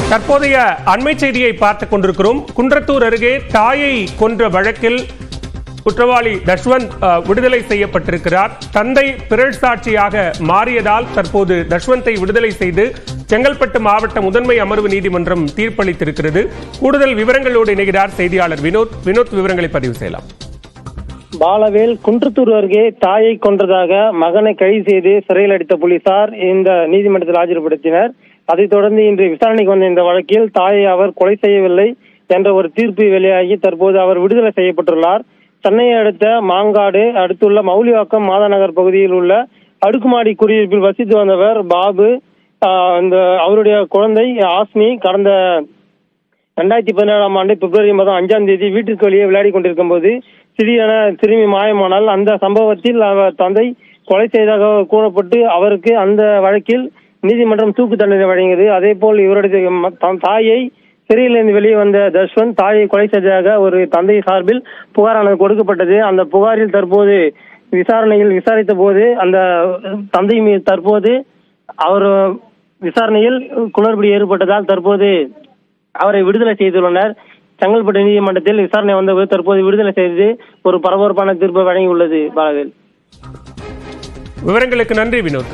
தற்போதைய அண்மை செய்தியை பார்த்துக் கொண்டிருக்கிறோம். குன்றத்தூர் அருகே தாயை கொன்ற வழக்கில் குற்றவாளி தஷ்வந்த் விடுதலை செய்யப்பட்டிருக்கிறார். தந்தை பிறழ் சாட்சியாக மாறியதால் தற்போது தஷ்வந்தை விடுதலை செய்து செங்கல்பட்டு மாவட்ட முதன்மை அமர்வு நீதிமன்றம் தீர்ப்பளித்திருக்கிறது. கூடுதல் விவரங்களோடு இணைகிறார் செய்தியாளர் வினோத். விவரங்களை பதிவு செய்யலாம். பாலவேல் குன்றத்தூர் அருகே தாயை கொன்றதாக மகனை கைது செய்து சிறையில் அடைத்த போலீசார் இந்த நீதிமன்றத்தில் ஆஜர்படுத்தினர். அதைத் தொடர்ந்து இன்று விசாரணைக்கு வந்த இந்த வழக்கில் தாயை அவர் கொலை செய்யவில்லை என்ற ஒரு தீர்ப்பு வெளியாகி தற்போது அவர் விடுதலை செய்யப்பட்டுள்ளார். சென்னையை அடுத்த மாங்காடு அடுத்துள்ள மௌலிவாக்கம் மாதாநகர் பகுதியில் உள்ள அடுக்குமாடி குடியிருப்பில் வசித்து வந்தவர் பாபு. அவருடைய குழந்தை ஆஸ்மி கடந்த 2017ஆம் ஆண்டு பிப்ரவரி மாதம் 5ஆம் தேதி வீட்டிற்கு வெளியே விளையாடி கொண்டிருக்கும் போது திடீரென திரும்பி மாயமானால் அந்த சம்பவத்தில் அவர் தந்தை கொலை செய்ததாக கூறப்பட்டு அவருக்கு அந்த வழக்கில் நீதிமன்றம் தூக்கு தண்டனை வழங்கியது. அதே போல் இவருடைய தாயை சிறையிலிருந்து வெளியே வந்த தஷ்வந்த் தாயை கொலை செய்ததாக ஒரு தந்தை சார்பில் புகாரானது கொடுக்கப்பட்டது. அந்த புகாரில் தற்போது விசாரணையில் விசாரித்த போது அந்த தந்தை மீது தற்போது அவர் விசாரணையில் குளறுபடி ஏற்பட்டதால் தற்போது அவரை விடுதலை செய்துள்ளனர். செங்கல்பட்டு நீதிமன்றத்தில் விசாரணை வந்தபோது தற்போது விடுதலை செய்து ஒரு பரபரப்பான தீர்ப்பை வழங்கியுள்ளது. பாலவேல், விவரங்களுக்கு நன்றி வினோத்.